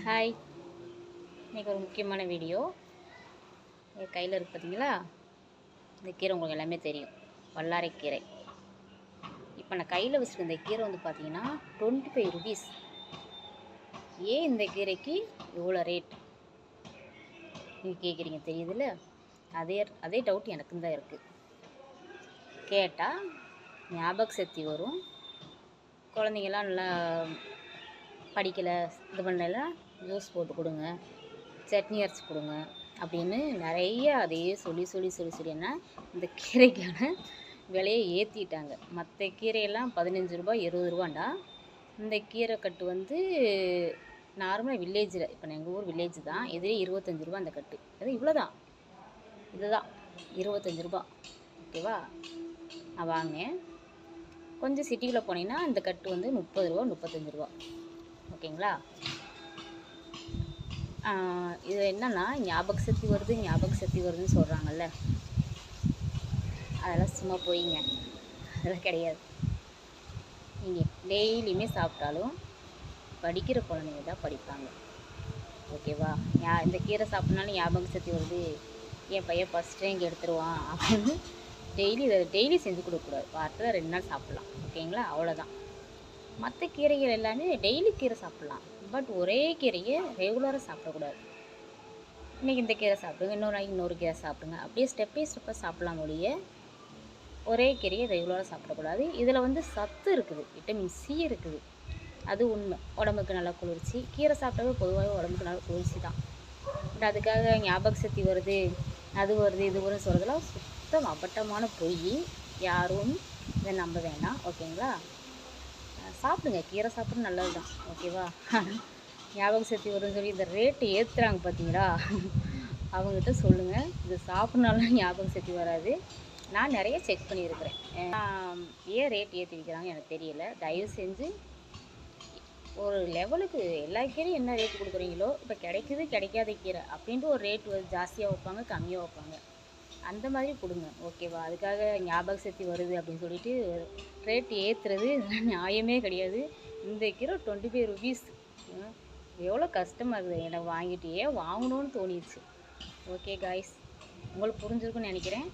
Hi, இன்றைக்கி ஒரு முக்கியமான வீடியோ. என் கையில் இருக்குது பார்த்தீங்களா, இந்த கீரை உங்களுக்கு எல்லாமே தெரியும், வல்லாரைக்கீரை. இப்போ நான் கையில் வச்சுருக்க இந்த கீரை வந்து பார்த்தீங்கன்னா 25 ருபீஸ். ஏன் இந்த கீரைக்கு இவ்வளோ ரேட் நீங்கள் கேட்குறீங்க, தெரியுதுல்ல? அதே டவுட் எனக்கும் தான் இருக்குது. கேட்டால் ஞாபக சக்தி வரும், குழந்தைங்களாம் நல்லா படிக்கலை இது பண்ணலாம், ஜூஸ் போட்டு கொடுங்க, சட்னி அரைச்சி கொடுங்க அப்படின்னு நிறைய அதையே சொல்லி என்ன இந்த கீரைக்கான விலையை ஏற்றிட்டாங்க. மற்ற கீரையெல்லாம் 15 ரூபா 20 ரூபாண்டா. இந்த கீரை கட்டு வந்து நார்மலாக வில்லேஜில், இப்போ எங்கள் ஊர் வில்லேஜ் தான், இதுவே 25 ரூபா அந்த கட்டு. அது இவ்வளோதான், இதுதான் 25 ரூபா. ஓகேவா? நான் வாங்கினேன். கொஞ்சம் சிட்டிக்குள்ளே போனீங்கன்னா இந்த கட்டு வந்து 30 ரூபா 35 ரூபா. ஓகேங்களா? இது என்னென்னா ஞாபக சக்தி வருதுன்னு சொல்கிறாங்கல்ல, அதெல்லாம் சும்மா போயிங்க, அதெல்லாம் கிடையாது. நீங்கள் டெய்லியுமே சாப்பிட்டாலும் படிக்கிற குழந்தைங்க தான் படிப்பாங்க. ஓகேவா? இந்த கீரை சாப்பிட்னாலும் ஞாபக சக்தி வருது, என் பையன் ஃபஸ்ட் ரேங்க் எடுத்துருவான் அப்படின்னு டெய்லி செஞ்சு கொடுக்கக்கூடாது. வாரத்தில் 2 நாள் சாப்பிட்லாம். ஓகேங்களா? அவ்வளோதான். மற்ற கீரைகள் எல்லாமே டெய்லி கீரை சாப்பிட்லாம், பட் ஒரே கீரையை ரெகுலராக சாப்பிடக்கூடாது. இன்றைக்கி இந்த கீரை சாப்பிடுங்க, இன்னொரு நாளைக்கு இன்னொரு கீரை சாப்பிடுங்க, அப்படியே ஸ்டெப் பை ஸ்டெப்பாக சாப்பிட்லாம் ஒழிய ஒரே கீரையை ரெகுலராக சாப்பிடக்கூடாது. இதில் வந்து சத்து இருக்குது, விட்டமின் சி இருக்குது, அது உண்மை. உடம்புக்கு நல்லா குளிர்ச்சி. கீரை சாப்பிட்டாவே பொதுவாகவே உடம்புக்கு நல்லா குளிர்ச்சி தான். பட் அதுக்காக ஞாபக சக்தி வருது, அது வருது, இது வருதுன்னு சொல்கிறதுலாம் சுத்தம் அப்பட்டமான பொய். யாரும் இதை நம்ப வேண்டாம். ஓகேங்களா? சாப்பிடுங்க, கீரை சாப்பிட்றது நல்லது தான். ஓகேவா? ஞாபக சக்தி வருதுன்னு சொல்லி இந்த ரேட்டு ஏற்றுறாங்க பார்த்தீங்களா, அவங்ககிட்ட சொல்லுங்கள், இது சாப்பிட்னாலும் ஞாபக சக்தி வராது. நான் நிறைய செக் பண்ணியிருக்கிறேன். ஏன் ரேட் ஏற்றி வைக்கிறாங்க எனக்கு தெரியல. தயவு செஞ்சு ஒரு லெவலுக்கு எல்லா கீரையும் என்ன ரேட்டு கொடுக்குறீங்களோ, இப்போ கிடைக்குது கிடைக்காத கீரை அப்படின்ட்டு ஒரு ரேட்டு ஜாஸ்தியாக வைப்பாங்க, கம்மியாக வைப்பாங்க, அந்த மாதிரி கொடுங்க. ஓகேவா? அதுக்காக ஞாபக சக்தி வருது அப்படின்னு சொல்லிட்டு ரேட் ஏற்றுறது நியாயமே கிடையாது. இந்த கீரை 25 ருபீஸ். எவ்வளோ கஷ்டமாக இருக்குது எனக்கு, வாங்கிட்டு வாங்கணும்னு தோணிடுச்சு. ஓகே காய்ஸ், உங்களுக்கு புரிஞ்சிருக்குன்னு நினைக்கிறேன்.